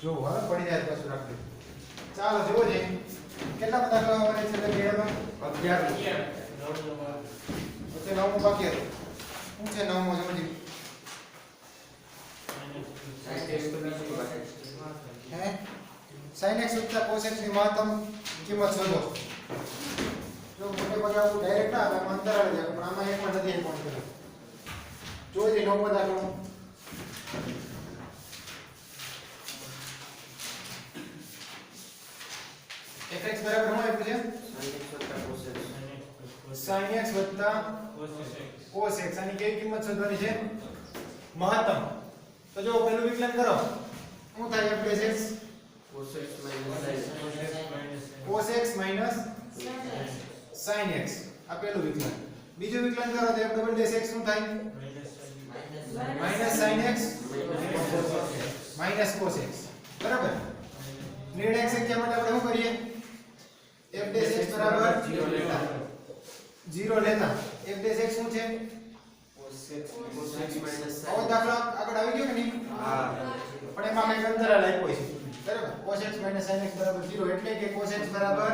જો હવે પડી જાય પછી રાખજો. ચાલો જોવો છે કેટલા બધા કરવાના છે એટલે 11 તો 9 બાકી હતું. શું છે 9 માં જોજો હે sin x + cos x ની મહત્તમ કિંમત શોધો. જો મોટે ભાગે આવું ડાયરેક્ટ ના આવે અંતર આવી જાય પણ આમાં એક પણ નથી પોઈન્ટ કર્યો. જોઈ લો 9 બધા કરો fx બરાબર શું આપ્યું છે sin x + cos x આની કઈ કિંમત શોધવાની છે મહત્તમ. તો જો પેલું વિકલન કરો શું થાય f' cos x sin x આ પેલું વિકલન. બીજું વિકલન કરો તો f' x શું થાય sin x cos x બરાબર. નિર્ણાયક સંખ્યા માટે આપણે શું કરીએ f' બરાબર 0 લેતા f' શું છે હવે દાખલો આગળ આવી ગયો કે નહીં પણ એમાં મેં અંતરાલ આપ્યો છે બરાબર. cos x - sin x બરાબર 0 એટલે કે cos x બરાબર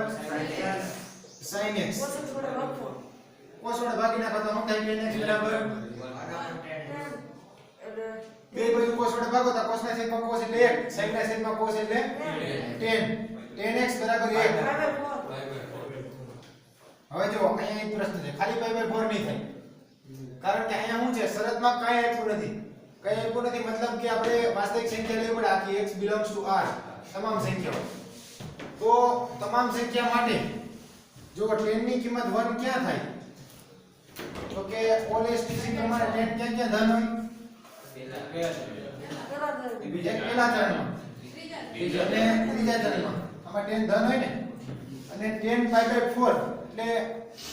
sin x cos વડે ભાગી નાખો તો શું થાય tan x બરાબર બે બાજુ cos વડે ભાગો તો cos ના છેદમાં cos એટલે 1 sin ના છેદમાં cos એટલે tan x બરાબર 1. હવે જો અહીંયા એક પ્રશ્ન છે ખાલી π/4 નહીં થાય કારણ કે અહીંયા શું છે શરતમાં કાંઈ આપ્યું નથી. કઈ આપ્યું નથી મતલબ કે આપણે વાસ્તવિક સંખ્યા લેવી પડે આખી x belongs to r તમામ સંખ્યાઓ. તો તમામ સંખ્યા માટે જો 10 ની કિંમત 1 ક્યાં થાય તો કે ઓલ STC પ્રમાણે 10 ક્યાં ક્યાં ધન હોય પહેલા ચરણમાં અને ત્રીજા ચરણમાં આમાં 10 ધન હોય ને અને 10 π/4 એટલે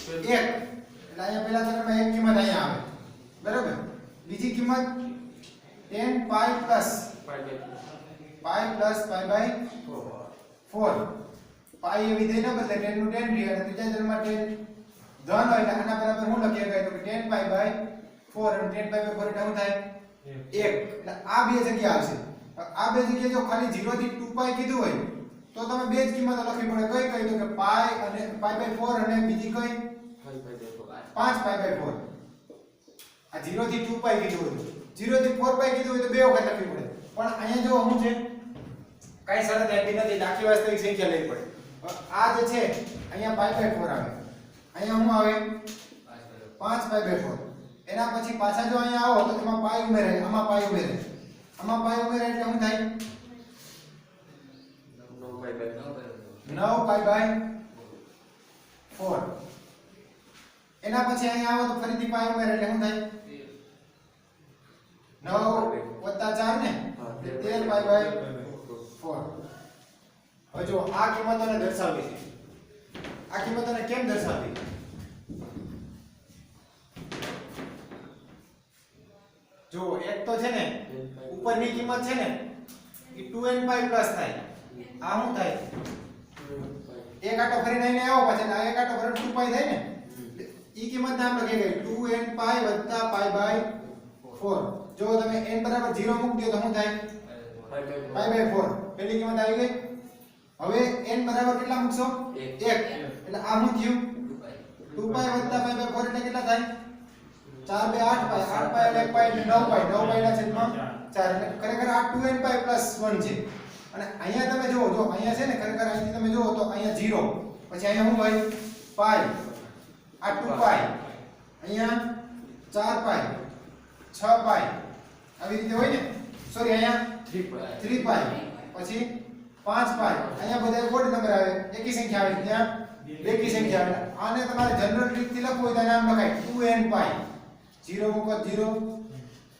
1 એટલે અહીંયા પહેલા ચરણમાં એક કિંમત અહીંયા આવે બરાબર. બીજી કિંમત 10 π પ્લસ π/4 પાઈ એ વિધેય ન બદલે 10 નું 10 રહે અને ત્રીજા ચરણમાં 10 ધન હોય એટલે આના બરાબર શું લખી શકાય તો કે 10 π/4 અને 10 π/4 એટલે શું થાય 1 એટલે આ બે જગ્યા આવશે. આ બે જગ્યા જો ખાલી 0 થી 2π કીધું હોય તો તમે બે જ કિંમતો લખવી પડે કઈ કઈ તો કે પાઈ અને π/4 અને બીજી કઈ 5 π/4. આ 0 થી 2π કીધું હોય 0 થી 4π કીધું હોય તો બે વખત લખવી પડે પણ અહીંયા જો શું છે કઈ શરત આપી નથી આખી વાસ્તવિક સંખ્યા લેવી પડે. આ જે છે અહીંયા π/4 આવે અહીંયા શું આવે 5 π/4 એના પછી પાછા જો અહીંયા આવો તો એમાં પાઈ ઉમેરાય આમાં પાઈ ઉમેરાય એટલે શું થાય 9 π/4 એના પછી અહીંયા આવો તો ફરીથી પાઈ ઉમેરાય એટલે શું થાય 9 + 4 ને 13 π/4. હવે જો આ કિંમતોને દર્શાવવી છે આ કિંમતોને કેમ દર્શાવવી જો એક તો છે ને ઉપરની કિંમત છે ને એ 2nπ પ્લસ થાય આ શું થાય એક આટો ફરીને આવીને આવો પછી આ એક આટો ફરીને 2π થાય ને ઈ કિંમત નામ લખી ગઈ 2nπ + π/4. જો તમે n બરાબર 0 મૂકી દો તો શું થાય π/4 પેલી કિંમત આવી ગઈ. હવે n બરાબર કેટલા મૂકશો 1 એટલે આ શું થયું 2π + π/4 એટલે કેટલા થાય 4 2 8π 8π એટલે 1π એટલે 9π 9π ના છેદમાં 4 એટલે ખરેખર આ 2nπ + 1 છે. અને અહીંયા તમે જુઓ જો અહીંયા છે ને ખરેખર અહીંથી તમે જુઓ તો અહીંયા 0 પછી અહીંયા શું હોય π આ 2π અહીંયા 4π 6π આવી રીતે હોય ને સોરી અહીંયા 3π પછી 5π અહીંયા બધા કોડ નંબર આવે એકી સંખ્યા આવે ત્યાં બેકી સંખ્યા આવે. આને તમારે જનરલ રીતથી લખવું હોય તો નામ લખાય 2nπ 0 મૂકો 0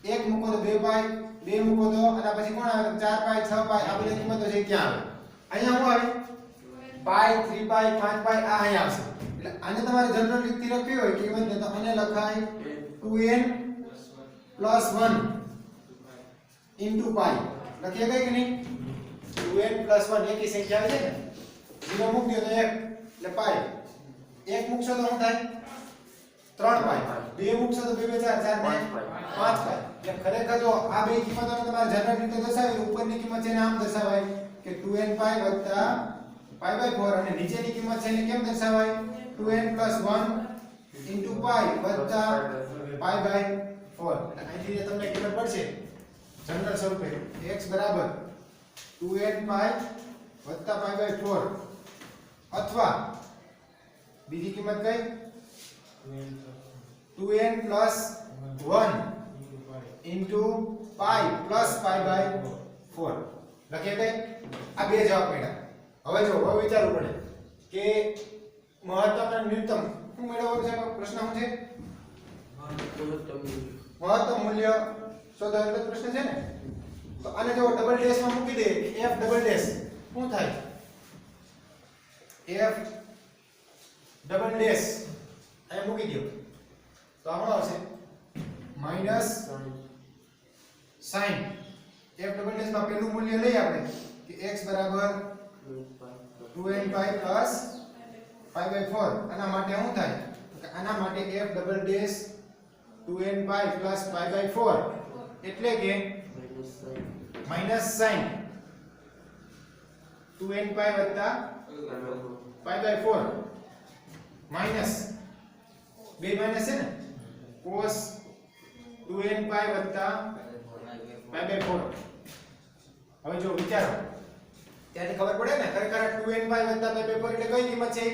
1 મૂકો તો 2π 2 મૂકો તો અને પછી કોણ આવે 4π 6π આ બધી કિંમતો છે ક્યાં આવે અહીંયા શું આવે π 3π 5π આ અહીંયા આવશે. એટલે આને તમારે જનરલ રીતથી લખવી હોય કિંમત તો આને લખાય 2n + 1 * π લખીએ કઈ કે નહીં 2n + 1 એકી સંખ્યા આવે છે ને 0 મૂકી દો તો 1 એટલે π 1 મૂકશો તો શું થાય 3 પાઈ બે મૂકશો તો 2 4 4 ને 5 પાઈ એટલે ખરેખર જો આ બે કિંમતો તમારે જનરલ રીતે દર્શાવી ઉપરની કિંમત છે ને આમ દર્શાવાય કે 2n પાઈ વત્તા pi/4 અને નીચેની કિંમત છે ને કેમ દર્શાવાય 2n + 1 into પાઈ વત્તા pi/4 એટલે અહીંથી તમને ખબર પડશે જનરલ સ્વરૂપે x બરાબર 2n પાઈ વત્તા pi/4 અથવા બીજી કિંમત કઈ 2n + 1 into pi plus pi/4 લખીએ કઈ આ બે જવાબ મળ્યા હવે જો હવે વિચારવું પડે કે મહત્તમ અને ન્યૂનતમ શું મેળવવાનું છે પ્રશ્ન શું છે મહત્તમ મૂલ્ય શોધો એટલે પ્રશ્ન છે ને તો આને જો ડબલ ડેશ માં મૂકી દે f ડબલ ડેશ શું થાય f ડબલ ડેશ અહીં મૂકી દો તો આ શું આવશે minus sin f double dash માં પહેલું મૂલ્ય લઈ આપણે કે x બરાબર 2n pi plus pi/4 આના માટે શું થાય તો આના માટે f double dash 2n pi plus pi/4 એટલે કે માઈનસ sin 2n pi વત્તા pi/4 માઈનસ બે માઈનસ છે ને cos 2n pi વત્તા pi/4 હવે જો વિચારો ત્યારે ખબર પડે ને ખરેખર 2n pi વત્તા pi/4 એટલે કઈ કિંમત છે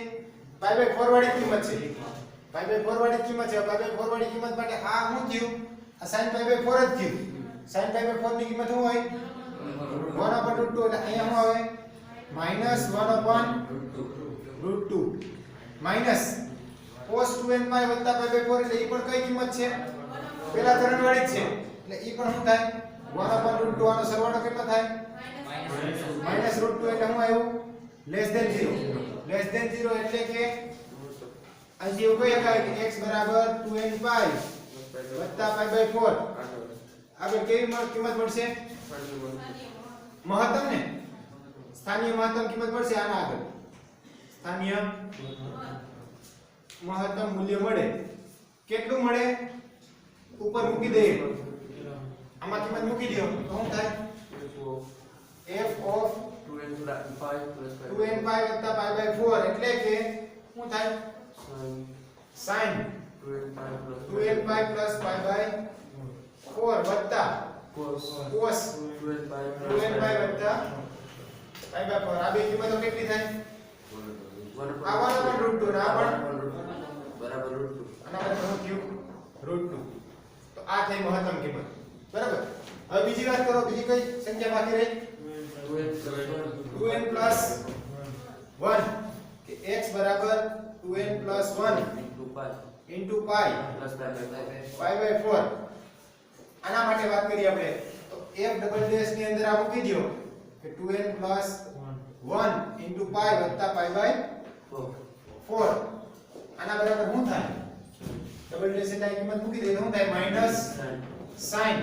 pi/4 વાળી કિંમત છે pi/4 વાળી કિંમત છે pi/4 વાળી કિંમત માટે આ શું થયું આ sin pi/4 જ થયું sin pi/4 ની કિંમત શું હોય 1/√2 એટલે અહીંયા શું આવે -1/√2 માઈનસ cos 2n pi વત્તા pi/4 એટલે ઈ પણ કઈ કિંમત છે પેલા ચરણ વાળી જ છે એટલે ઈ પણ શું થાય 1/√2 આનો સરવાળો કેટલો થાય -√2 એટલે શું આવ્યું લેસ ધેન 0 એટલે કે અહીં એવું કહી શકાય કે x બરાબર 2n pi વત્તા pi/4 આપણે કેવી કિંમત મળશે મહત્તમ ને સ્થાનિય મહત્તમ કિંમત મળશે આના આગળ સ્થાનિય મહત્તમ મૂલ્ય મળે કેટલું મળે ઉપર મૂકી દે આમાં કિંમત મૂકી દો તો શું થાય f of 2n pi વત્તા pi/4 એટલે કે શું થાય sin 2n pi plus pi/4 વત્તા cos 2n pi વત્તા pi/4 આ બે કિંમતો કેટલી થાય આ 1/√2 ના પણ બરાબર √2 આના બરાબર શું થયું √2 તો આ થઈ મહત્તમ કિંમત બરાબર હવે બીજી વાત કરો બીજી કઈ સંખ્યા બાકી રહી 2n plus 1 કે x બરાબર 2n plus 1 into pi plus pi/4 આના માટે વાત કરી આપણે તો f ડબલ ડેશ ની અંદર આ મૂકી દો કે 2n plus 1 into pi વત્તા pi/4 આના બરાબર શું થાય ડબલ ડેશ ની કિંમત મૂકી દે તો શું થાય minus sin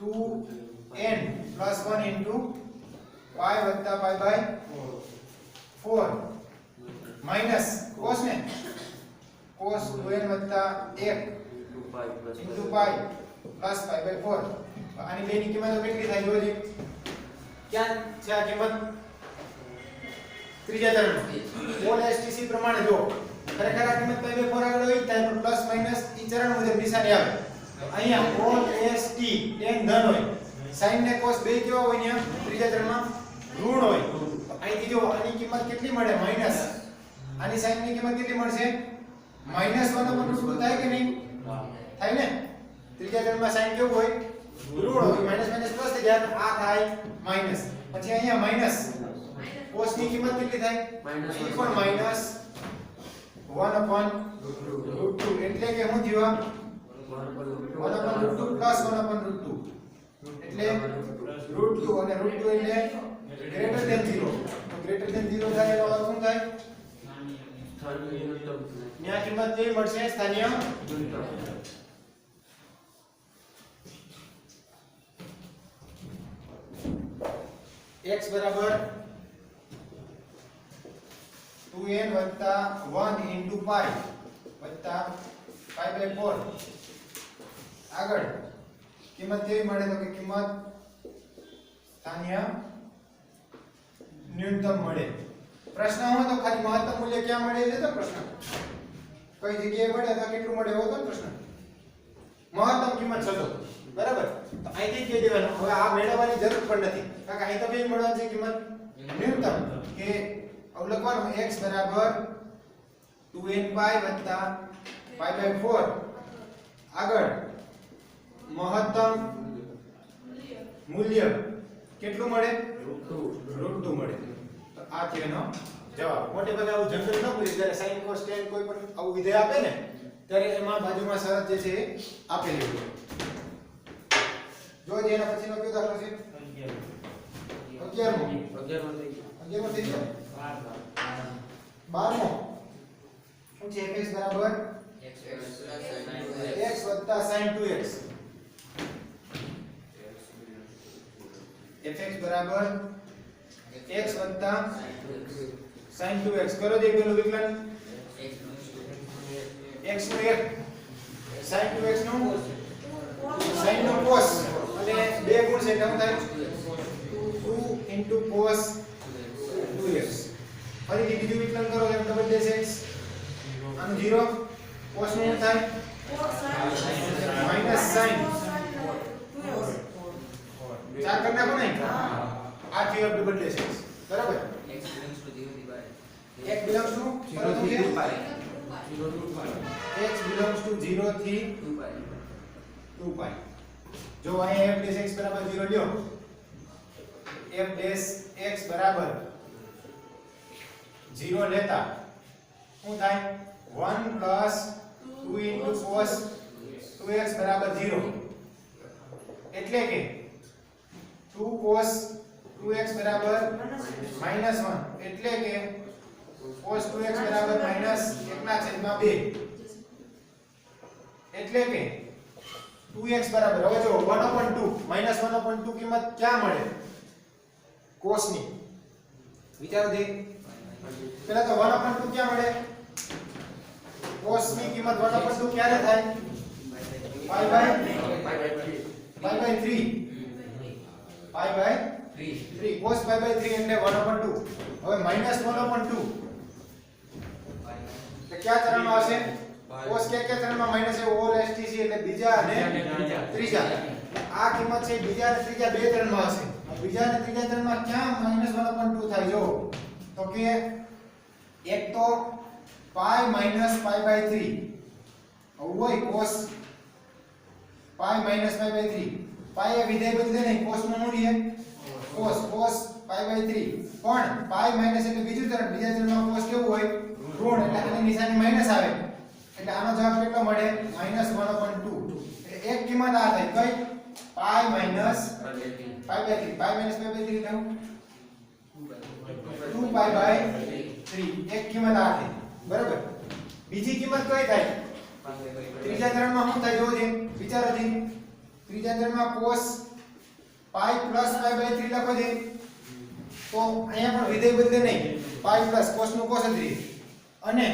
2n plus 1 into pi વત્તા pi/4 માઈનસ cos ને cos 2n વત્તા 1 into pi plus pi/4 આની બેની કિંમતો કેટલી થાય જોજો ક્યાં છે આ કિંમત ત્રીજા ચરણ ઓલ એસટીસી પ્રમાણે જો ખરેખર આ કિંમત pi/4 આગળ હોય થાય પણ પ્લસ માઈનસ ઈ ચરણ મુજબ નિશાની આવે અહીંયા ઓલ એસટી n ધન હોય sin ને cos બે કેવા હોય ને ત્રીજા ચરણમાં ઋણ હોય અહીંથી જો આની કિંમત કેટલી મળે માઈનસ આની sin ની કિંમત કેટલી મળશે -1/√2 થાય કે નહીં થાય ને ત્રીજા ચરણમાં sin કેવું હોય ઋણ હોય માઈનસ માઈનસ પ્લસ થઈ જાય આ થાય માઈનસ પછી અહીંયા માઈનસ cos ની કિંમત કેટલી થાય ઈ પણ માઈનસ 1/√2 એટલે કે શું થયું 1/√2 પ્લસ 1/√2 એટલે √2 અને √2 એટલે ગ્રેટર ધેન 0 તો ગ્રેટર ધેન 0 થાય એનો અર્થ શું થાય ન્યા કિંમત કેવી મળશે સ્થાનિય x બરાબર 2n 1 into pi વત્તા પાઈ બાય 4 આગળ કિંમત કેવી મળે તો કે કિંમત સ્થાનીય ન્યૂનતમ મળે પ્રશ્ન હોય તો ખાલી મહત્તમ મૂલ્ય ક્યાં મળે છે તો પ્રશ્ન કઈ જગ્યાએ મળે તો કેટલું મળે એવો તો પ્રશ્ન મહત્તમ કિંમત શોધો બરાબર તો અહીંથી કહી દેવાનું હવે આ મેળવવાની જરૂર પણ નથી કારણ કે અહીં તો કેવી મળવાની છે કિંમત ન્યૂનતમ કે અવલોકન x બરાબર 2n પાઈ વત્તા પાઈ બાય 4 આગળ મહત્તમ મૂલ્ય કેટલું મળે √2 મળે તો આ છે એનો જવાબ મોટે ભાગે આવું જનરલ ન પૂછે જ્યારે sin cos tan કોઈ પણ આવું વિધેય આપે ને ત્યારે એમાં બાજુમાં શરત જે છે એ આપેલી હોય જો એના પછીનો કયો દાખલો છે 11મો થઈ ગયો 12મો શું છે fx બરાબર x sin 2x fx બરાબર x sin 2x કરો દે પેલું વિકલન x નું 1 sin 2x નું sin નો cos અને બે ગુણ છે એટલે શું થાય 2 cos 2x ફરીથી બીજું વિકલન કરો એટલે ડબલ ડેશ x આનું 0 cos નું થાય માઈનસ sin ચાર કરી નાખો ને આ થયો ડબલ ડેશ x બરાબર x belongs to 0 થી 2 pi x belongs to 0 થી 2 pi જો અહીં f dash x બરાબર 0 લ્યો f dash x બરાબર 0 લેતા શું થાય 1 plus 2 cos 2x બરાબર 0 એટલે કે 2 cos 2x બરાબર -1 એટલે કે cos 2x બરાબર -1/2 એટલે કે 2x બરાબર હવે જો 1/2 -1/2 કિંમત ક્યાં મળે cos ની વિચારો દે પહેલા તો 1/2 ક્યાં મળે cos ની કિંમત 1/2 ક્યારે થાય pi by 3 cos pi by 3 એટલે 1/2 હવે -1/2 તો કયા ચરણમાં આવશે cos કયા ચરણમાં માઈનસ છે OLSTC એટલે બીજા અને ત્રીજા આ કિંમત છે બીજા અને ત્રીજા બે ચરણમાં હશે બીજા અને ત્રીજા ચરણમાં ક્યાં -1/2 થાય જો તો કે એક તો pi minus pi by 3 હોય cos pi minus pi by 3 pi એ વિધેય બદલે નહીં cos નું મૂલ્ય cos pi by 3 પણ pi minus એટલે બીજું ચરણ બીજા ચરણમાં cos કેવું હોય ઋણ એટલે આની નિશાની માઈનસ આવે એટલે આનો જવાબ કેટલો મળે -1/2 એટલે એક કિંમત આ થઈ કઈ pi minus pi by 3 pi minus pi by 3 થાવ 2 pi by 3 એક કિંમત આ થઈ બરાબર બીજી કિંમત કઈ થાય ત્રીજા ચરણમાં શું થાય જોજો વિચારો જી ત્રીજા ચરણમાં cos pi plus pi by 3 લખો જી તો અહીંયા પણ વિધેય બદલે નહીં pi plus cos નું cos 3 અને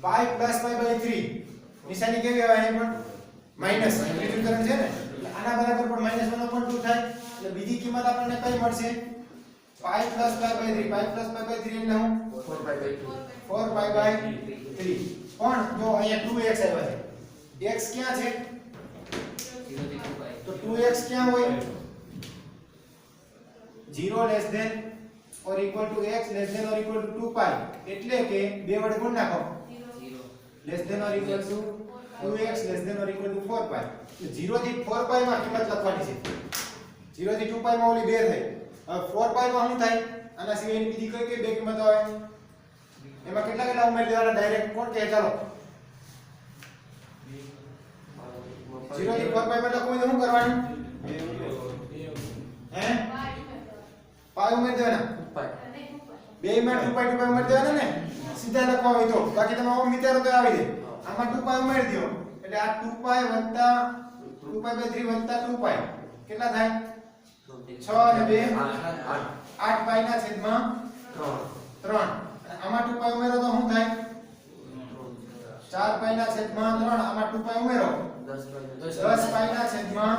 pi plus pi by 3 નિશાની કેવી આવે અહીં પણ માઈનસ ત્રીજું ચરણ છે ને આના બરાબર પણ -1/2 થાય એટલે બીજી કિંમત આપણને કઈ મળશે pi plus pi by 3 pi plus pi by 3 એટલે હું 4 pi by 3 પણ જો અહીંયા 2x આવ્યા છે x ક્યાં છે તો 2x ક્યાં હોય 0 less than or equal to x less than or equal to 2 pi એટલે કે બે વડે ગુણ નાખો 0 less than or equal to 2x less than or equal to 4 pi તો 0 થી 4 pi માં કિંમત લખવાની છે 0 થી 2 pi માં ઓલી બે થઈ હવે 4 pi માં શું થાય આના સિવાયની બીજી કઈ કઈ બે કિંમતો આવે એમાં કેટલા ઉમેરી દેવાના ડાયરેક્ટ કોણ કહે ચાલો 0 થી 4 pi માં લખવું તો શું કરવાનું હે પાઈ ઉમેરી દેવાના બે માં 2 pi ઉમેરી દેવાના ને સીધા લખવા હોય તો બાકી તમે આમ વિચારો તો આવી જાય આમાં 2 pi ઉમેરી દો એટલે આ 2 pi વત્તા 2 pi by 3 વત્તા 2 pi કેટલા થાય 6 અને 2 8 pi ના છેદમાં 3 અને આમાં 2 pi ઉમેરો તો શું થાય 4 પાઈ ના છેદમાં 3 આમાં 2 પાઈ ઉમેરો 10 પાઈ ના છેદમાં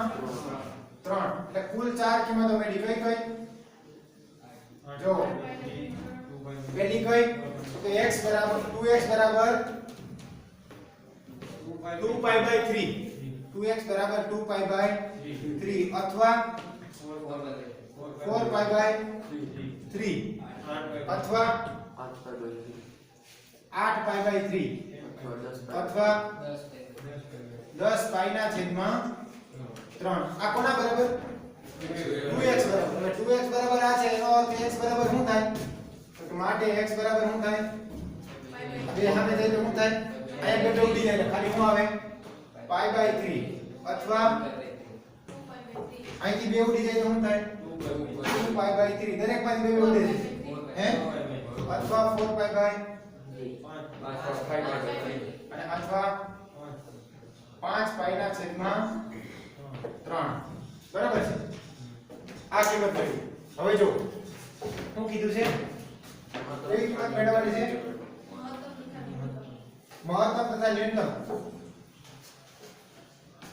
3 એટલે કુલ 4 કિંમતો મળી કઈ કઈ જો પેલી કઈ તો x બરાબર 2x બરાબર 2 પાઈ બાય 3 2x બરાબર 2 પાઈ બાય 3 અથવા 4 પાઈ બાય 3 અથવા 8 પાઈ બાય 3 અથવા 10 પાઈ ના છેદમાં 3 આ કોના બરાબર 2x બરાબર એટલે 2x બરાબર આ છે એનો અર્થ x બરાબર શું થાય તો માટે x બરાબર શું થાય બે સામે જાય તો શું થાય અહીંયા બે ઉડી જાય ખાલી શું આવે પાઈ બાય 3 અથવા અહીંથી બે ઉડી જાય તો શું થાય 2 પાઈ બાય 3 દરેક માંથી બે ઉડે છે હે અથવા 4 પાઈ બાય 5 અને અથવા 5 પાઈ ના છેદમાં 3 બરાબર છે આ કિંમત મળી હવે જો શું કીધું છે કઈ કિંમત મેળવવાની છે મહત્તમ તથા ન્યૂનતમ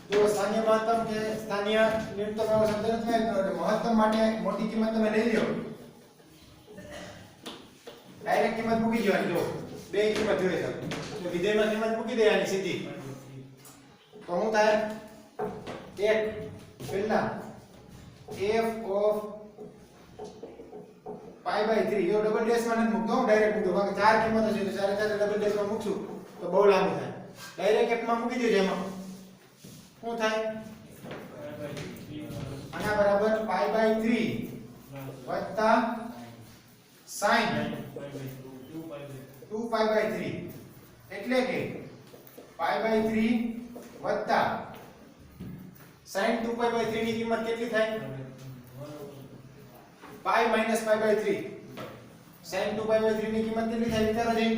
જો સ્થાનિય મહત્તમ કે સ્થાનિય ન્યૂનતમ એવો શબ્દ નથી એટલે મહત્તમ માટે મોટી કિંમત તમે લઈ લ્યો ડાયરેક્ટ કિંમત મૂકી દેવાની જો બે કિંમત જોઈએ છે તો વિધેયમાં કિંમત મૂકી દેવાની સીધી તો શું થાય એક પહેલા f of પાઈ બાય 3 જો ડબલ ડેશ માં નથી મૂકતો હું ડાયરેક્ટ મૂકતો બાકી ચાર કિંમતો છે તો ચારે ચારે ડબલ ડેશ માં મૂકશું તો બહુ લાંબુ થાય ડાયરેક્ટ f માં મૂકી દેજો એમાં શું થાય આના બરાબર પાઈ બાય 3 વત્તા sin 2 પાઈ બાય 3 એટલે કે પાઈ બાય 3 વત્તા sin 2 પાઈ બાય 3 ની કિંમત કેટલી થાય pi minus pi by 3 sin 2 pi by 3 ની કિંમત કેટલી થાય વિચારો જઈ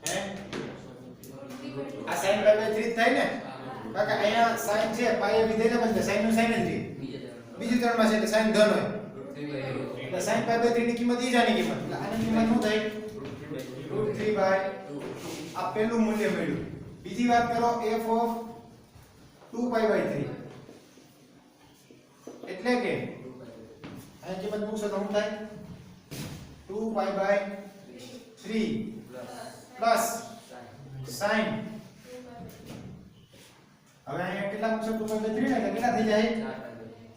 હે આ sin પાઈ બાય 3 થાય ને કાકા અહીંયા sin છે પાઈ એ વિધેય ને બદલે sin નું sin જ રહે બીજી ટર્મમાં છે એટલે sin ધન હોય એટલે sin પાઈ બાય 3 ની કિંમત ઈ જ આની કિંમત એટલે આની કિંમત શું થાય √3/2 આ પહેલું મૂલ્ય મળ્યું બીજી વાત કરો f of 2 પાઈ બાય 3 એટલે કે અહીં કિંમત મૂકશો તો શું થાય 2 પાઈ બાય 3 પ્લસ sin હવે અહીંયા કેટલા મૂકશો 2 પાઈ બાય 3 એટલે કેટલા થઈ જાય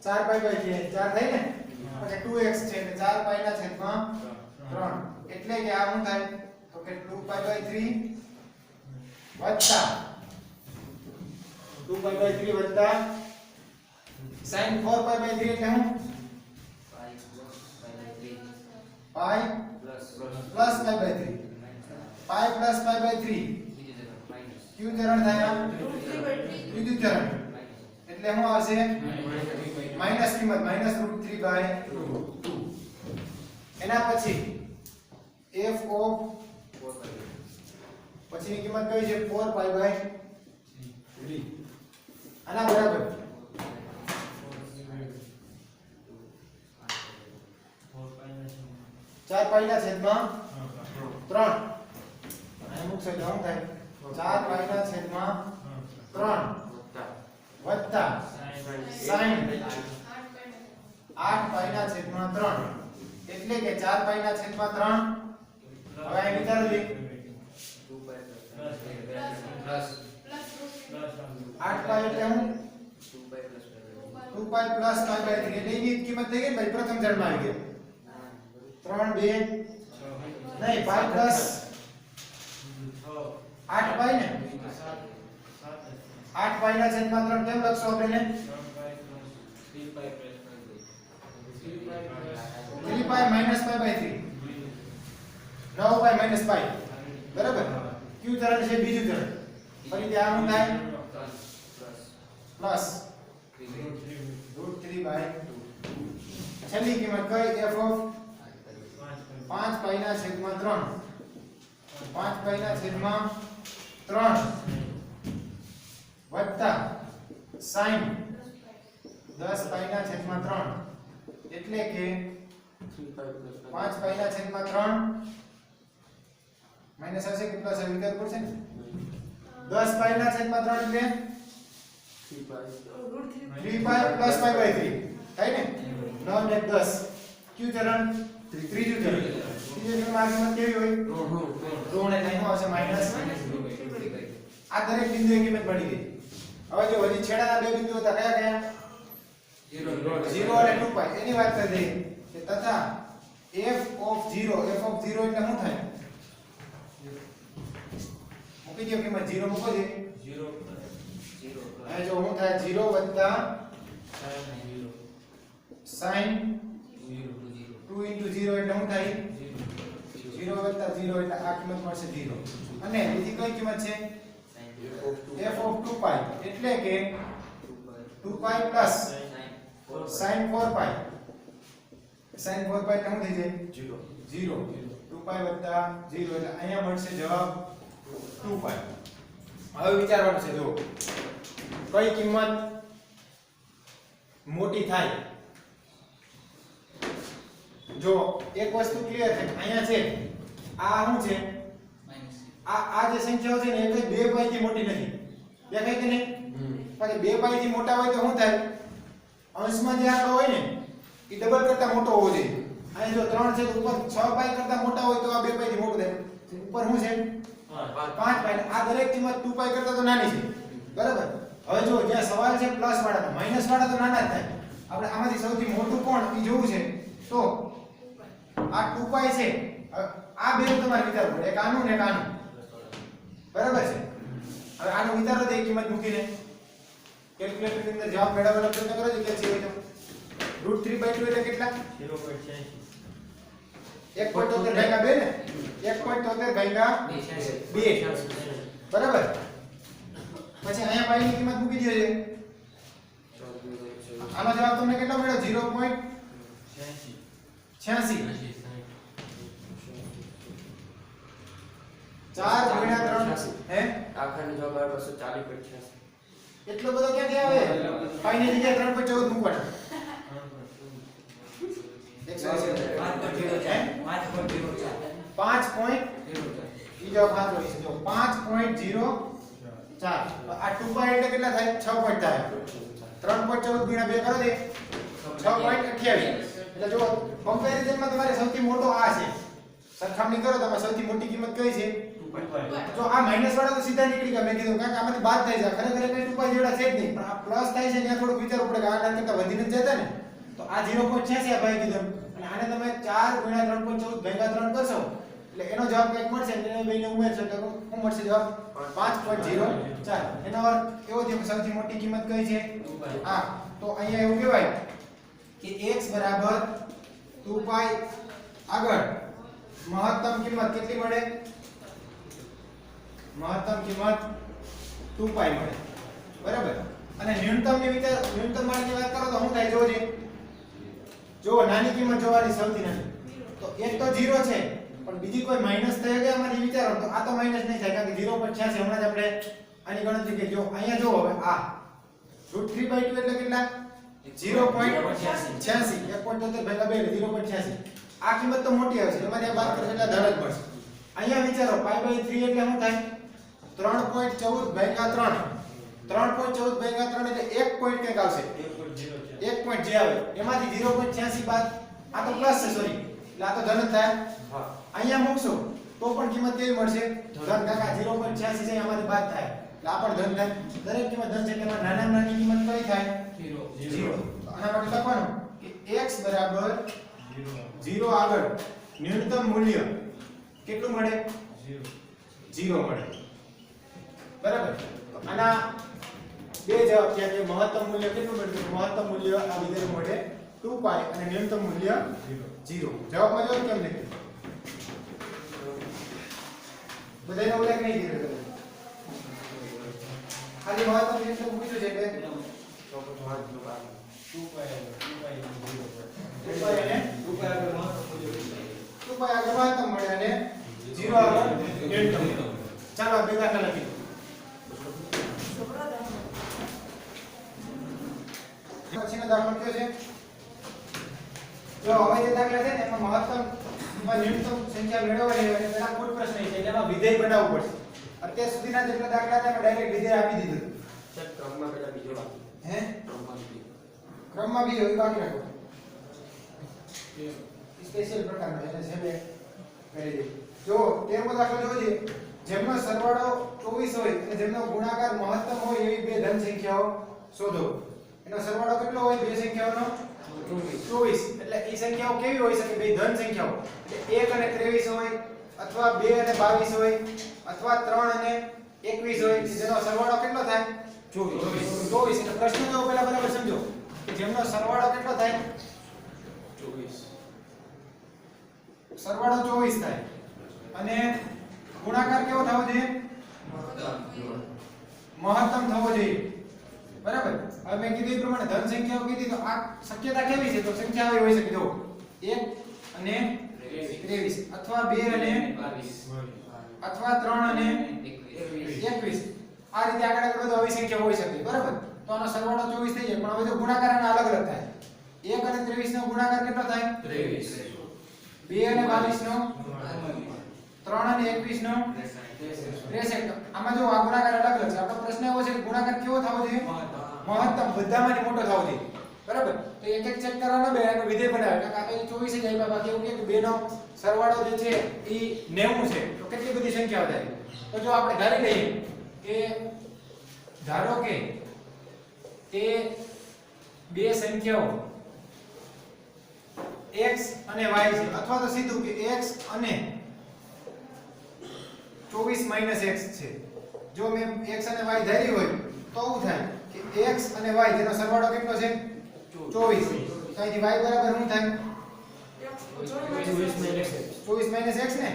4 પાઈ બાય 3 4 થાય ને પછી 2x છે એટલે 4 પાઈ ના છેદમાં 3 એટલે કે આ શું થાય તો કે 2 પાઈ બાય 3 વત્તા 2 પાઈ બાય 3 વત્તા sin 4 પાઈ બાય 3 એટલે શું pi plus pi by 3 pi plus pi by 3 ક્યુ ચરણ થાય ત્રીજું ચરણ એટલે શું આવશે માઈનસ કિંમત -√3/2 એના પછી f of પછીની કિંમત કઈ છે 4 પાઈ બાય 3 આના બરાબર 4 પાઈ ના છેદમાં 3 અહીં મૂકશો એટલે શું થાય 4 પાઈ ના છેદમાં 3 વત્તા sin 8 પાઈ ના છેદમાં 3 એટલે કે 4 પાઈ ના છેદમાં 3 હવે અહીં વિચારો લે 8 પાઈ એટલે હું 2 પાઈ પ્લસ પાઈ બાય 3 એટલે એની કિંમત થઈ ગઈ ને ભાઈ પ્રથમ ચરણમાં આવી ગઈ 3 2 નહીં પાઈ પ્લસ 8 પાઈ ને 8 પાઈ ના છેદમાં 3 કેમ લખશો આપણે 3 pi minus pi by 3 9 pi minus pi બરાબર ક્યુ ચરણ છે બીજું ચરણ ફરીથી આ શું થાય પ્લસ √3/2 છેલ્લી કિંમત કઈ f of 5 પાઈ ના છેદમાં 3 5 પાઈ ના છેદમાં 3 વત્તા sin 10 પાઈ ના છેદમાં 3 એટલે કે 5 પાઈ ના છેદમાં 3 માઈનસ હશે કે પ્લસ હશે વિચાર પડશે ને 10 પાઈ ના છેદમાં 3 એટલે 3 પાઈ પ્લસ પાઈ બાય 3 થાય ને 9 ને 10 ક્યુ ચરણ ત્રીજું ચરણ માં કિંમત કેવી હોય ઋણ એટલે શું આવશે માઈનસ આ દરેક બિંદુએ કિંમત મળી ગઈ હવે જો હજી છેડાના બે બિંદુઓ હતા કયા 0 અને 2 પાઈ એની વાત કરી દઈએ કે તથા f of 0 એટલે શું થાય મૂકી દો કિંમત 0 મૂકો દે 0 અહીં જો શું થાય 0 વત્તા sin 2 into 0 એટલે શું થાય 0 વત્તા 0 એટલે આ કિંમત મળશે 0 અને બીજી કઈ કિંમત છે f of 2 પાઈ એટલે કે 2 પાઈ પ્લસ sin 4 પાઈ sin 4 પાઈ એટલે શું થઈ જાય 0 2 પાઈ વત્તા 0 એટલે અહીંયા મળશે જવાબ 2 પાઈ હવે વિચારવાનું છે જો કઈ કિંમત મોટી થાય જો એક વસ્તુ ક્લિયર છે અહીંયા છે આ શું છે આ જે સંખ્યાઓ છે ને એ કઈ 2 પાઈ થી મોટી નથી દેખાય કે નહીં કારણ કે 2 પાઈ થી મોટા હોય તો શું થાય અંશમાં જે આંકડો હોય ને એ ડબલ કરતા મોટો હોવો જોઈએ અહીં જો 3 છે તો ઉપર 6 પાઈ કરતા મોટા હોય તો આ 2 પાઈ થી મોટું થાય ઉપર શું છે 5 પાઈ આ દરેક કિંમત 2 પાઈ કરતા તો નાની છે બરાબર હવે જો જ્યાં સવાલ છે પ્લસ વાળા તો માઈનસ વાળા તો નાના જ થાય આપણે આમાંથી સૌથી મોટું કોણ એ જોવું છે તો આ 2 પાઈ છે આ બે તમારે વિચારવું પડે એક આનું ને એક આનું બરાબર છે હવે આનો વિચારો દે કિંમત મૂકીને કેલ્ક્યુલેટર ની અંદર જવાબ મેળવવાનો પ્રયત્ન કરો જે છે તો √3/2 એટલે કેટલા 0.86 1.73 ભાગ્યા 2 ને 1.73 ભાગ્યા 2 બરાબર પછી અહીંયા પાઈ ની કિંમત મૂકી દેજો આનો જવાબ તમને કેટલો મળ્યો 0.86 4 ગુણ્યા 3 હે આખરનો જવાબ આવ્યો 240.86 એટલો બધો ક્યાંથી આવે પાઈ ની જગ્યાએ 3.14 મૂકવાના 5.04 ઈ જવાબ સાચો છે જો 5.04 આ 2 પાઈ એટલે કેટલા થાય 6 પોઈન્ટ થાય 3.14 ગુણ્યા 2 કરો દે 6.28 એટલે જો કમ્પેરીઝનમાં તમારે સૌથી મોટો આ છે સરખામણી કરો તમે સૌથી મોટી કિંમત કઈ છે જો આ માઈનસ વાળા તો સીધા નીકળી ગયા મેં કીધું કારણ કે આમાંથી બાદ થઈ જાય ખરેખર કઈ 2 પાઈ જેવડા છે જ નહીં પણ આ પ્લસ થાય છે ત્યાં થોડું વિચારવું પડે કે આ કરતા વધીને જ જતા ને તો આ 0.86 આ ભાઈ કીધું અને આને તમે 4 ગુણ્યા 3.14 ભાગ્યા 3 કરશો એટલે એનો જવાબ કંઈક મળશે એટલે બેને ઉમેરશો તો શું મળશે જવાબ 5.04 એનો અર્થ એવો છે કે સૌથી મોટી કિંમત કઈ છે આ તો અહીંયા એવું કહેવાય કે x બરાબર 2 પાઈ આગળ મહત્તમ કિંમત કેટલી મળે મહત્તમ કિંમત 2 પાઈ મળે બરાબર અને ન્યૂનતમ માની વાત કરો તો શું થાય જોજો જો નાની કિંમત જોવાની સૌથી નાની તો એક તો 0 છે પણ બીજી કોઈ માઈનસ થઈ ગયા આમાંથી વિચારો તો આ તો માઈનસ નહીં થાય કારણ કે 0.86 હમણાં જ આપણે આની ગણતરી કરી જો અહીંયા જો હવે આ √3/2 એટલે કેટલા 0.86 1.73 ભાગ્યા 2 એટલે 0.86 આ કિંમત તો મોટી આવશે એમાંથી આ બાદ કરો એટલે ધન જ મળશે અહીંયા વિચારો π/3 એટલે શું થાય 3.14 ભાગ્યા 3 3.14 ભાગ્યા 3 એટલે 1 પોઈન્ટ કંઈક આવશે 1 પોઈન્ટ જે આવે એમાંથી 0.86 બાદ આ તો પ્લસ છે સોરી એટલે આ તો ધન જ થાય હા અહીંયા મૂકશો તો પણ કિંમત કેવી મળશે ધન કાકા 0.86 છે એમાંથી બાદ થાય એટલે આ પણ ધન થાય દરેક કિંમત ધન છે તેમાં નાનામાં નાની કિંમત કઈ થાય 0 આના માટે લખવાનું કે x બરાબર 0 આગળ ન્યૂનતમ મૂલ્ય કેટલું મળે 0 મળે બરાબર આના બે જવાબ છે કે મહત્તમ મૂલ્ય કેટલું મળે મહત્તમ મૂલ્ય આ વિધેય મળે 2 પાઈ અને ન્યૂનતમ મૂલ્ય 0 જવાબમાં જો કેમ લખ્યું બધાનો ઉલ્લેખ નહીં કર્યો ખાલી મહત્તમ ન્યૂનતમ પૂછ્યું છે એટલે 2 પાઈ અને 2 પાઈ આગળ મહત્તમ મળે અને 0 આગળ ન્યૂનતમ ચાલો ભેગા કરી લખી પછીનો દાખલો કયો છે જો હવે જે દાખલા છે ને એમાં મહત્તમ માં ન્યૂનતમ સંખ્યા મેળવવાની હોય એટલે પેલા કુલ પ્રશ્ન છે એટલે એમાં વિધેય બનાવવું પડશે. અત્યાર સુધીના જેટલા દાખલા હતા એમાં ડાયરેક્ટ વિધેય આપી દીધું. સાહેબ ક્રમમાં પેલા બીજો બાકી. હે ક્રમમાં બીજો. ક્રમમાં બી હોય બાકી રાખો. સ્પેશિયલ પ્રકારનો એટલે છે બે કરી દે. જો 13મો દાખલો જોજે. જેમનો સરવાળો 24 હોય અને જેમનો ગુણાકાર મહત્તમ હોય એવી બે ધન સંખ્યાઓ શોધો. એનો સરવાળો કેટલો હોય બે સંખ્યાઓનો 24. એટલે એ સંખ્યાઓ કેવી હોઈ શકે? બે ધન સંખ્યાઓ. એટલે 1 અને 23 હોય અથવા 2 અને 22 હોય અથવા 3 અને 21 હોય જેનો સરવાળો કેટલો થાય? 24. એટલે પ્રશ્ન જો પહેલા બરાબર સમજો કે જેમનો સરવાળો કેટલો થાય? 24. સરવાળો 24 થાય અને ગુણાકાર કેવો થવો જોઈએ? મહત્તમ થવો જોઈએ. બરાબર. હવે મેં કીધું એ પ્રમાણે ધન સંખ્યાઓ કીધી તો આ શક્યતા કેવી છે? તો સંખ્યા આવી હોઈ શકે. જો 1 અને 23 અથવા 2 અને 22 અથવા 3 અને 21. આ રીતે આગળ આગળ બધું આવી સંખ્યા હોઈ શકે. બરાબર. તો આનો સરવાળો 24 થઈ જાય. પણ હવે જો ગુણાકાર આના અલગ અલગ થાય. 1 અને 23 નો ગુણાકાર કેટલો થાય? 23. 2 અને 22 નો 3 અને 21 નો 63. આમાં જો આ ગુણાકાર અલગ અલગ છે. આપણો પ્રશ્ન એવો છે કે ગુણાકાર કેવો થવો જોઈએ? મહત્તમ. બધામાંથી મોટો થવો જોઈએ. બરાબર. તો એક એક ચેક કરવાનો બે એનો વિધેય બનાવે. કારણ કે આ તો 24 જ આવ્યા. બાકી એવું કે બેનો સરવાળો જે છે એ 90 છે. તો કેટલી બધી સંખ્યાઓ થાય? તો જો આપણે ધારી લઈએ કે ધારો કે તે બે સંખ્યાઓ x અને y છે અથવા તો સીધું કે x અને 24 - x છે. જો મેં x અને y ધારી હોય તો શું થાય કે x અને y જેનો સરવાળો કેટલો છે? 24. તો અહીંથી y બરાબર શું થાય? 24 - x ને.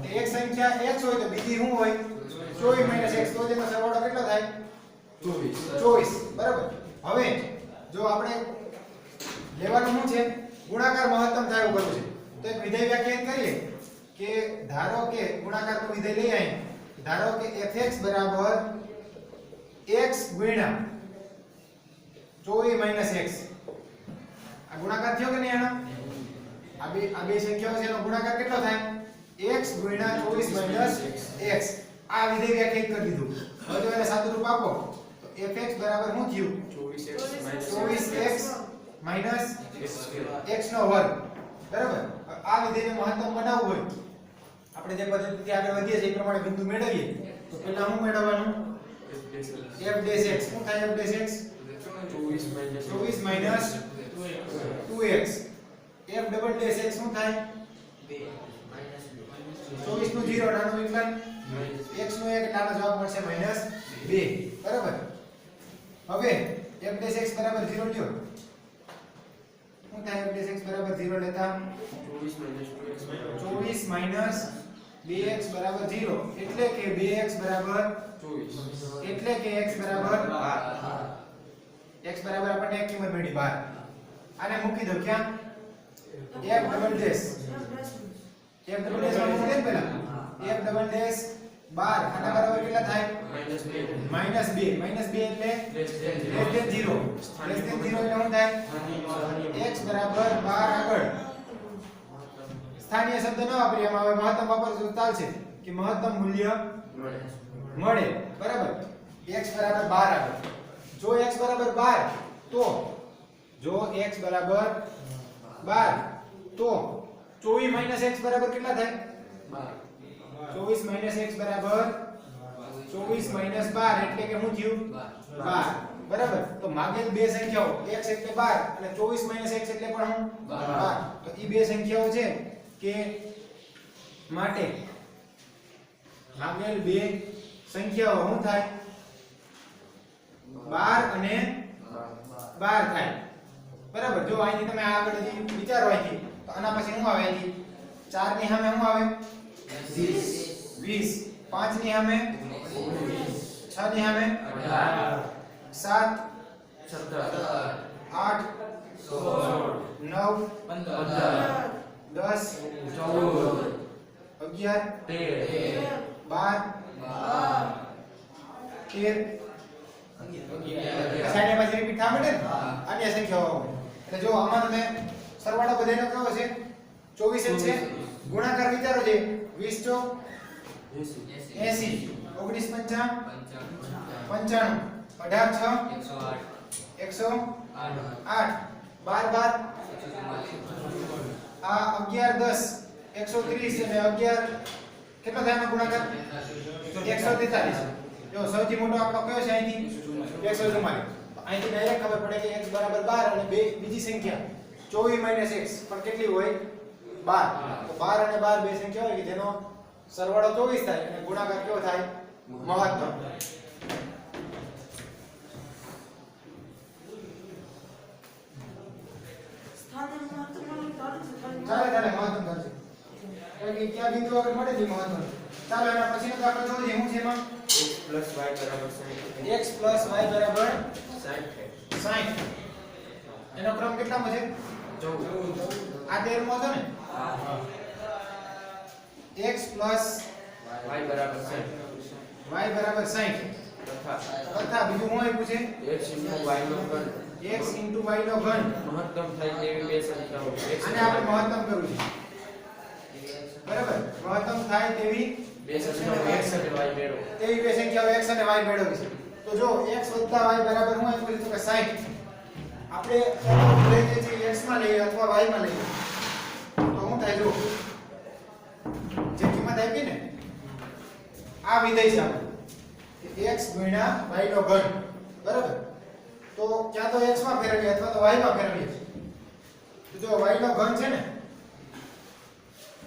તો એક સંખ્યા x હોય તો બીજી શું હોય? 24 - x. તો જેનો સરવાળો કેટલો થાય? 24. બરાબર. હવે જો આપણે લેવાનું શું છે? ગુણાકાર મહત્તમ થાય એવું કરવું છે. તો એક વિધેય વ્યાખ્યાયિત કરીએ કે ધારો કે ગુણાકારનું વિધેય લઈ આવીએ. ધારો કે fx બરાબર x ગુણ્યા 24 - x. આ ગુણાકાર થયો કે નહીં આનો? આ બે સંખ્યાઓ છે એનો ગુણાકાર કેટલો થાય? x ગુણ્યા 24 - x. આ વિધેય વ્યાખ્યાયિત કરી દીધું. હવે જો એને સાદું રૂપ આપો તો fx બરાબર શું થયું? 24x માઈનસ x નો વર્ગ. બરાબર. આ વિધેયને મહત્તમ બનાવવું હોય આપણે જે પદ્ધતિથી આગળ વધીએ છીએ એ પ્રમાણે બિંદુ મેળવીએ તો પહેલા શું મેળવવાનું? f dash x. શું થાય f dash x? 24 minus 2x. f double dash x શું થાય? 24 નું 0 નાનું વિકલન x નો 1 એટલે આનો જવાબ મળશે -2. બરાબર. હવે f dash x બરાબર 0 લ્યો. શું થાય f dash x બરાબર 0 લેતા? 24 minus 2x બરાબર 0 એટલે કે 2x બરાબર 24 એટલે કે x બરાબર 12. x બરાબર આપણને એક કિંમત મળી 12. આને મૂકી દો ક્યાં? f double dash. f double dash મૂકી દે પહેલા. f ડબલ ડેશ 12 આના બરાબર કેટલા થાય? -2. -2 એટલે -0. -0 એટલે શું થાય? x બરાબર 12 આગળ સ્થાનીય શબ્દ ન વાપરીએ એમાં હવે મહત્તમ વાપરશું તો ચાલશે કે મહત્તમ મૂલ્ય મળે. બરાબર. x બરાબર 12 આગળ. જો x બરાબર 12 તો જો x બરાબર 12 તો 24 - x બરાબર કેટલા થાય? 24 - x બરાબર 24 - 12 એટલે કે શું થયું? 12. બરાબર. તો માગેલ બે સંખ્યાઓ x એટલે 12 અને 24 - x એટલે પણ શું? 12. તો ઈ બે સંખ્યાઓ છે કે માટે માગેલ બે સંખ્યાઓ શું થાય? 12 અને 12 થાય. બરાબર. જો અહીંથી તમે આગળ વિચારો અહીંથી તો આના પછી શું આવે? અહીંથી 4 ની સામે શું આવે? 20. 5 ની સામે 6 ની સામે 7 8 9 10 11 12 13 સાઈડે પાછી રિપીટ થવા માંડે ને અન્ય સંખ્યાઓ. એટલે જો આમાં તમે સરવાળો બધાનો કેવો છે 24 જ છે ગુણાકાર વિચારો છે 20 ચોક 80 19 પંચા 95 18 6 108 12 આ 11 10 130 અને 11 કેટલો થાય આનો ગુણાકાર 143 જો સૌથી મોટો આપણો કયો છે અહીંથી 144 અહીંથી ડાયરેક્ટ ખબર પડે કે x બરાબર 12 અને બે બીજી સંખ્યા 24 x પણ કેટલી હોય 12 તો 12 અને 12 બે સંખ્યા હોય કે જેનો સરવાળો 24 થાય અને ગુણાકાર કેવો થાય મહત્તમ ચાલે મહત્તમ થશે કારણ કે ક્યાં બિંદુ આગળ મળે છે મહત્તમ ચાલો એના પછીનો દાખલો જોઈએ શું છે એમાં x + y બરાબર 60 એનો ક્રમ કેટલામો છે 14 આ 13મો હતો ને x + y બરાબર 60 તથા બીજું શું આપ્યું છે x y નો ઘન x * y નો ઘન મહત્તમ થાય તેવી બે સંખ્યાઓ આને આપણે મહત્તમ કરવું છે બરાબર મહત્તમ થાય તેવી બે સંખ્યાઓ x અને y મેળવો તેવી બે સંખ્યાઓ x અને y મેળવવી છે તો જો x + y બરાબર શું આપ્યું છે તો કે 60 આપણે લઈએ છીએ x માં લઈએ અથવા y માં લઈએ તો શું થાય જો જે કિંમત આપી ને આ વિધેય છે આપણે x * y નો ઘન બરાબર તો ક્યાં તો x માં ફેરવીએ અથવા તો y માં ફેરવીએ તો જો y નો ઘન છે ને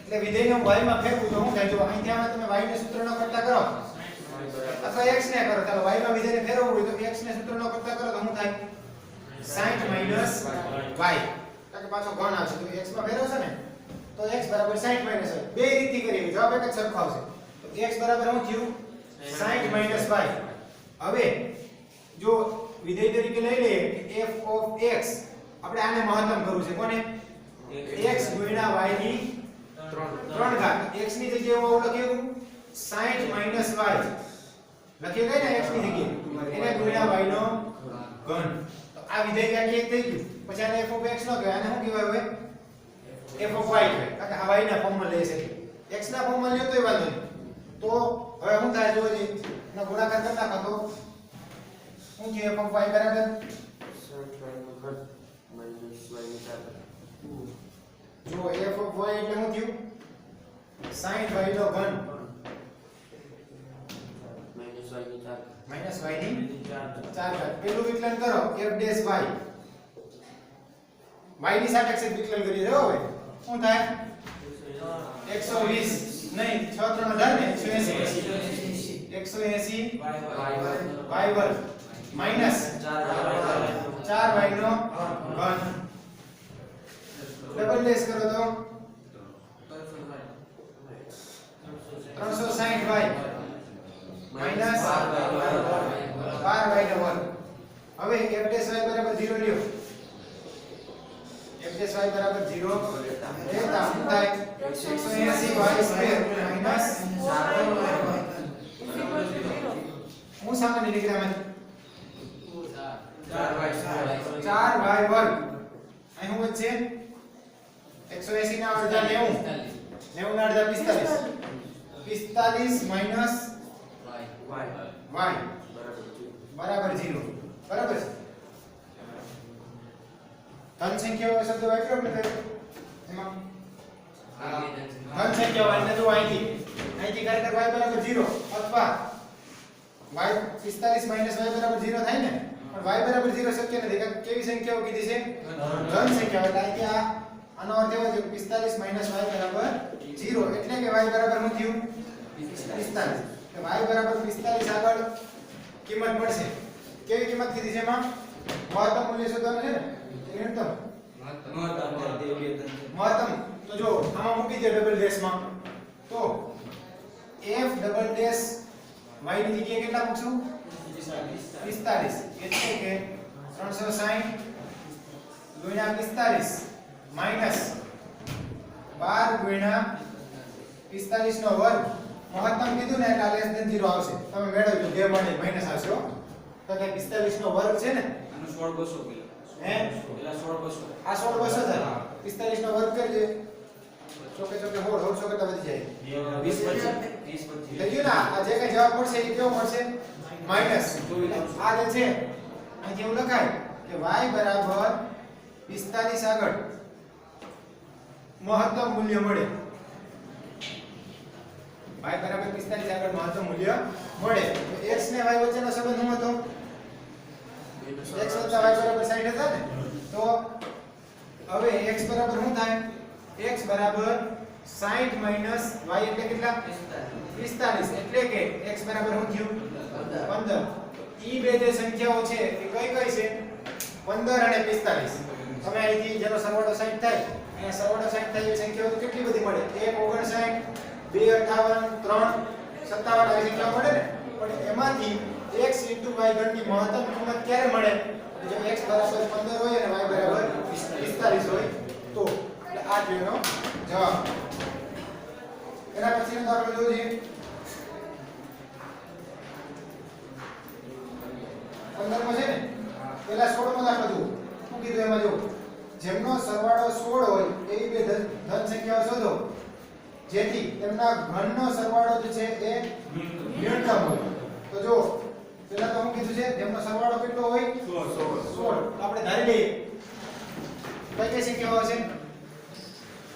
એટલે વિધેયનો y માં ફેરવું તો શું થાય જો અહીંથી આમાં તમે y ને સૂત્રનો કરતા કરો અથવા x ને કરો ચાલો y માં વિધેયને ફેરવવું હોય તો x ને સૂત્રનો કરતા કરો તો શું થાય 60 - y કારણ કે પાછો ઘન આવશે તો x માં ફેરવશે ને તો x બરાબર 60 - y બે રીતથી કરીએ જવાબ એક જ સરખો આવશે તો x બરાબર શું થયું 60 - y હવે જો વિધેય તરીકે લઈ લઈએ કે f of x આપણે આને મહત્તમ કરવું છે કોને x * y ની 3 ઘાત x ની જગ્યાએ હું લખ્યું 60 - y લખી ગઈ ને x ની જગ્યાએ એને ગુણ્યા y નો ઘન તો આ વિધેય વ્યાખ્યાયિત થઈ ગયું પછી આને f of x નો કહેવાય આને શું કહેવાય હવે f of y કહેવાય કારણ કે આ y ના ફોર્મમાં લઈ શકે x ના ફોર્મમાં લ્યો તોય વાંધો નહીં તો હવે શું થાય જો એનો ગુણાકાર કરી નાખો તો શું છે f of y બરાબર 60 y નો ઘન જો f of y એટલે શું થયું 60 y નો ઘન -y ની 4 -y ની 4 ઘાત પેલું વિકલન કરો f ડેશ y ની સાપેક્ષે વિકલન કરી દો હવે શું થાય 120 નહીં 6 3 18 ને 180 y વર્ગ માઈનસ 4y નો ઘન ડબલ ડેશ કરો તો 360y માઈનસ 12y નો વર્ગ હવે f ડેશ y બરાબર 0 લ્યો f ડેશ y બરાબર 0 લેતા શું થાય 180y² માઈનસ 4y હું સામાન્ય નીકળ્યામાંથી 4y વર્ગ અહીં શું વધશે 180 ના અડધા 90 90 ના અડધા 45 માઈનસ y બરાબર 0 બરાબર છે ધન સંખ્યાઓ શબ્દ વાપર્યો આપણે એમાં ધન સંખ્યાઓ એટલે જો અહીંથી ખરેખર y બરાબર 0 અથવા y 45 માઈનસ y બરાબર 0 થાય ને પણ y બરાબર 0 શક્ય નથી કારણ કે કેવી સંખ્યાઓ કીધી છે ધન સંખ્યાઓ એટલે અહીંથી આનો અર્થ એવો છે કે 45 માઈનસ y બરાબર 0 એટલે કે y બરાબર શું થયું 45 તો y બરાબર 45 આગળ કિંમત મળશે કેવી કિંમત કીધી છે એમાં મહત્તમ મૂલ્ય શોધવાનું છે ને ન્યૂનતમ મહત્તમ તો જો આમાં મૂકી દે ડબલ ડેશ માં તો f ડબલ ડેશ y ની જગ્યાએ કેટલા મૂકશું 45 એટલે કે 360 ગુણ્યા 45 માઈનસ 12 ગુણ્યા 45 નો વર્ગ મહત્તમ કીધું ને એટલે લેસ ધેન 0 આવશે તમે મેળવજો જે મળે માઈનસ આવશે હો તો કે 45 નો વર્ગ છે ને આનું 16200 હે પેલા 16200 આ 16200 થાય 45 નો વર્ગ કરજે ચોકે ચોકે હોળ હોળ ચોકે તો વધી જાય 20 25 થઈ ગયું ને આ જે કઈ જવાબ મળશે એ કેવો મળશે માઈનસ આ જે છે અહીં એવું લખાય કે y બરાબર 45 આગળ મહત્તમ મૂલ્ય મળે y બરાબર 45 આગળ મહત્તમ મૂલ્ય મળે તો x ને y વચ્ચેનો સંબંધ શું હતો x + y બરાબર 60 હતા ને તો હવે x બરાબર શું થાય x બરાબર 60 માઈનસ y એટલે કેટલા 45 એટલે કે x બરાબર શું થયું 15 ઈ બે જે સંખ્યાઓ છે એ કઈ કઈ છે 15 અને 45 તમે અહીંથી જેનો સરવાળો 60 થાય અહીંયા સરવાળો 60 થાય એ સંખ્યાઓ તો કેટલી બધી મળે 1 59 2 58 3 57 આવી સંખ્યાઓ મળે ને પણ એમાંથી x * y ગણની મહત્તમ કિંમત ક્યારે મળે જો x બરાબર 15 હોય અને y બરાબર 45 હોય તો એટલે આ થયો એનો જવાબ એના પછીનો દાખલો જોઈએ 15 માં છે ને પેલા 16 નો દાખલો જુઓ શું કીધું એમાં જો જેમનો સરવાળો 16 હોય એવી બે ધન સંખ્યાઓ શોધો જેથી તેમના ઘનનો સરવાળો જે છે એ ન્યૂનતમ હોય તો જો પેલા તો શું કીધું છે જેમનો સરવાળો કેટલો હોય 16 આપણે ધારી લઈએ કઈ કઈ સંખ્યાઓ છે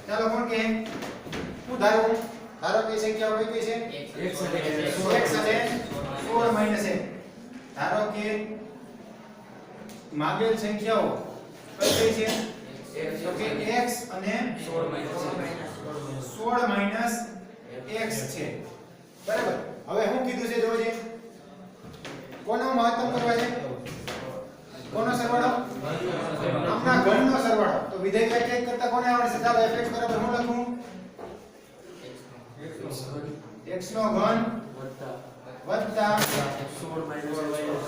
ચાલો કોણ કહે હું ધારો કે સંખ્યાઓ કઈ કઈ છે x અને x અને 16 માઈનસ 1 ધારો કે માગેલ સંખ્યાઓ કઈ કઈ છે તો કે x અને 16 માઈનસ x છે બરાબર હવે શું કીધું છે જોજે કોનો મહત્તમ કરવા છે કોનો સરવાળો આમના ઘનનો સરવાળો તો વિધેય વ્યાખ્યાયિત કરતા કોને આવડશે ચાલો fx બરાબર હું લખું x નો ઘન વત્તા 16 માઈનસ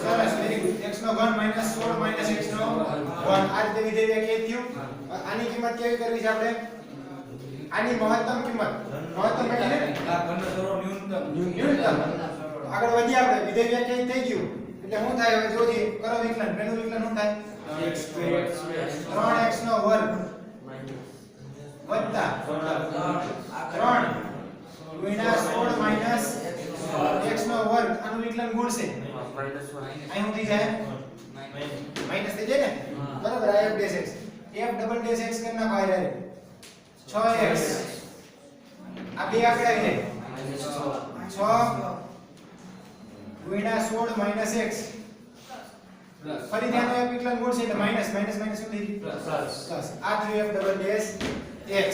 સરસ વેરી ગુડ x નો ઘન માઈનસ 16 માઈનસ x નો ઘન આ રીતે વિધેય વ્યાખ્યાયિત થયું આની કિંમત કેવી કરવી છે આપણે આની મહત્તમ કિંમત મહત્તમ એટલે આ ઘનનો સરવાળો ન્યૂનતમ ન્યૂનતમ આગળ વધી આપણે વિધેય વ્યાખ્યાયિત થઈ ગયું એટલે શું થાય હવે જોજે કરો વિકલન પહેલું વિકલન શું થાય x 3x નો વર્ગ વત્તા 3 ગુણ્યા 16 માઈનસ x નો વર્ગ આનું વિકલન ગુણશે અહીં શું થઈ જાય માઈનસ થઈ જાય ને બરાબર આ f dash x f double dash x કરના બહાર આવે 6x આ બે આંકડા આવી જાય 6 ગુણ્યા 16 માઈનસ x ફરી ધ્યાન એક વિકલન ગુણશે એટલે માઈનસ માઈનસ માઈનસ શું થઈ ગયું પ્લસ આ થયું f ડબલ ડેશ x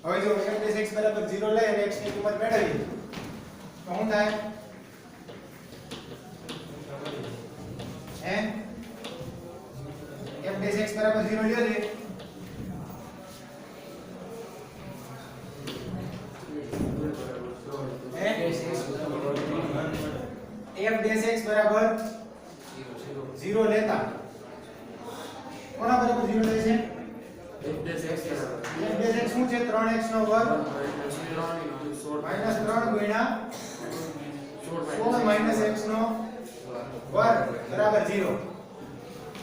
હવે જો f ડેશ x બરાબર 0 લઈ અને x ની કિંમત મેળવીએ તો શું થાય હે f ડેશ x બરાબર 0 લ્યો છે f ડેશ x બરાબર 0 લેતા કોના બરાબર 0 લે છે f ડેશ x શું છે 3x નો વર્ગ માઈનસ 3 ગુણ્યા 16 માઈનસ x નો વર્ગ બરાબર 0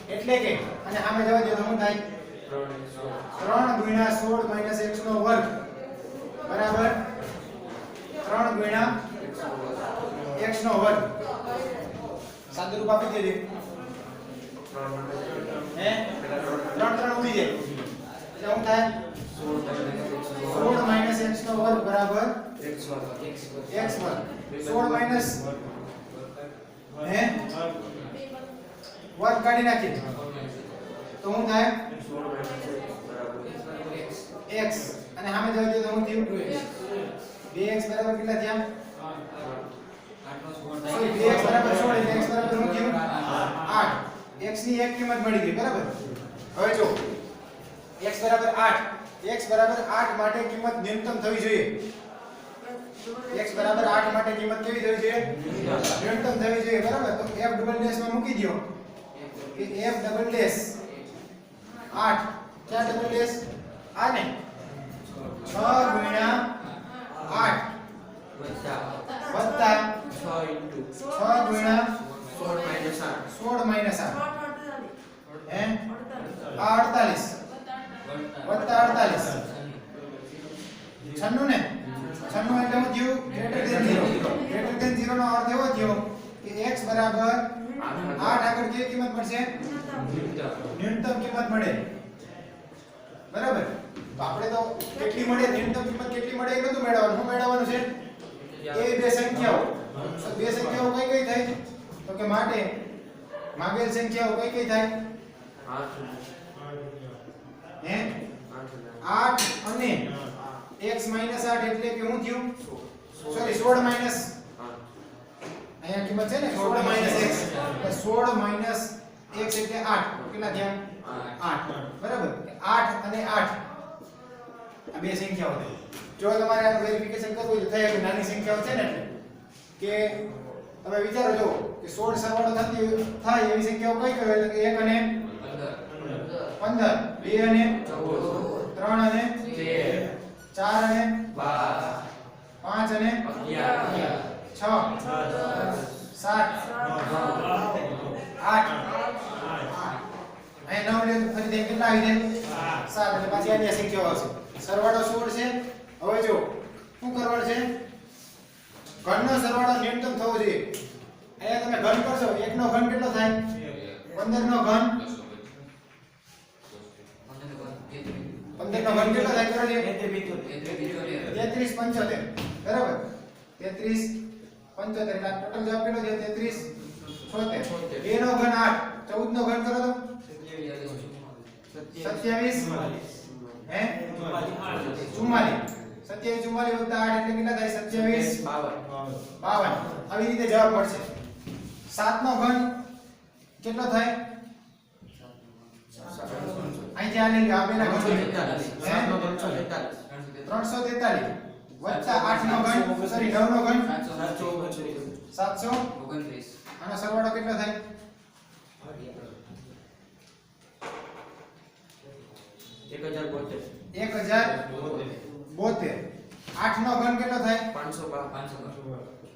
એટલે કે અને આમે જવા દો તો શું થાય 3 ગુણ્યા 16 માઈનસ x નો વર્ગ બરાબર 3 ગુણ્યા x નો વર્ગ સાદું રૂપ આપી દેજે હે 3 ઉડી જાય એટલે શું થાય 16 માઈનસ x નો વર્ગ બરાબર x વર્ગ 16 માઈનસ હે વર્ગ કાઢી નાખીએ તો શું થાય x અને સામે જવા દે તો શું થયું 2x બરાબર કેટલા થયા સોરી 2x બરાબર 16 એટલે x બરાબર શું થયું 8 x ની એક કિંમત મળી ગઈ બરાબર હવે જો x બરાબર 8 x બરાબર 8 માટે કિંમત ન્યૂનતમ થવી જોઈએ x બરાબર 8 માટે કિંમત કેવી થવી જોઈએ ન્યૂનતમ થવી જોઈએ બરાબર તો f ડબલ ડેશ માં મૂકી દો કે f ડબલ ડેશ 8 ક્યાં ડબલ ડેશ આને 6 ગુણ્યા 8 વત્તા 6 ગુણ્યા 16 માઈનસ 8 હે આ 48 વત્તા 48 બરાબર 8 આગળ કઈ કિંમત મળશે ન્યૂનતમ કિંમત મળે બરાબર તો આપણે તો કેટલી મળે ન્યૂનતમ કિંમત કેટલી મળે એ બધું મેળવવાનું શું મેળવવાનું છે એ બે સંખ્યાઓ તો બે સંખ્યાઓ કઈ કઈ થાય તો કે માટે માંગેલ સંખ્યાઓ કઈ કઈ થાય 8 અને x - 8 એટલે કે શું થયું સોરી 16 માઈનસ અહીંયા કિંમત છે ને 16 x એટલે 16 x એટલે 8 કેટલા થયા 8 બરાબર 8 અને 8 આ બે સંખ્યાઓ છે જો તમારે આનું વેરિફિકેશન કરવું હોય તો થાય કે નાની સંખ્યાઓ છે ને એટલે કે તમે વિચારો જો કે 16 સરવાળો થાય એવી સંખ્યાઓ કઈ કહેવાય એટલે કે 1 અને 15 2 અને 14 3 અને 4 અને 12 5 અને 11 6 7 8 અહીં 9 લે તો ફરી કેટલા આવી જાય 7 એટલે પાછી અન્ય સંખ્યાઓ આવશે સરવાળો 16 છે હવે જો શું કરવાનું છે ઘનનો સરવાળો ન્યૂનતમ થવો જોઈએ અહીંયા તમે ઘન કરશો 1 નો ઘન કેટલો થાય 15 નો ઘન 15 નો ઘન કેટલો થાય કરો છે 33 75 બરાબર 33 75 એટલે ટોટલ જવાબ કેટલો છે 33 76 2 નો ઘન 8 14 નો ઘન કરો તો 27 હે 44 27 44 વત્તા 8 એટલે કેટલા થાય 27 52 આવી રીતે જવાબ મળશે 7 નો ઘન કેટલો થાય અહીં આ લઈ આ બેના ઘન 343 વત્તા 8 નો ઘન સોરી 9 નો ઘન 729 આનો સરવાળો કેટલો થાય 1072 8 નો ઘન કેટલો થાય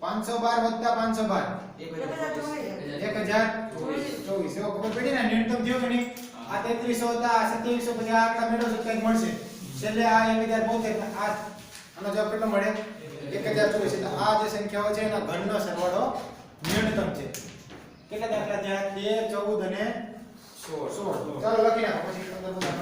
512 વત્તા 512 1024 એવો ખબર પડી ને ન્યૂનતમ થયો કે નહીં આ 3300 હતા 2700 પછી આ આંકડા મેળવશો કંઈક મળશે છેલ્લે આ 1072 આ આનો જવાબ કેટલો મળે 1024 એટલે આ જે સંખ્યાઓ છે એના ઘનનો સરવાળો ન્યૂનતમ છે કેટલા દાખલા થયા 13 14 અને 16 ચાલો લખી નાખો પછી 15 બધા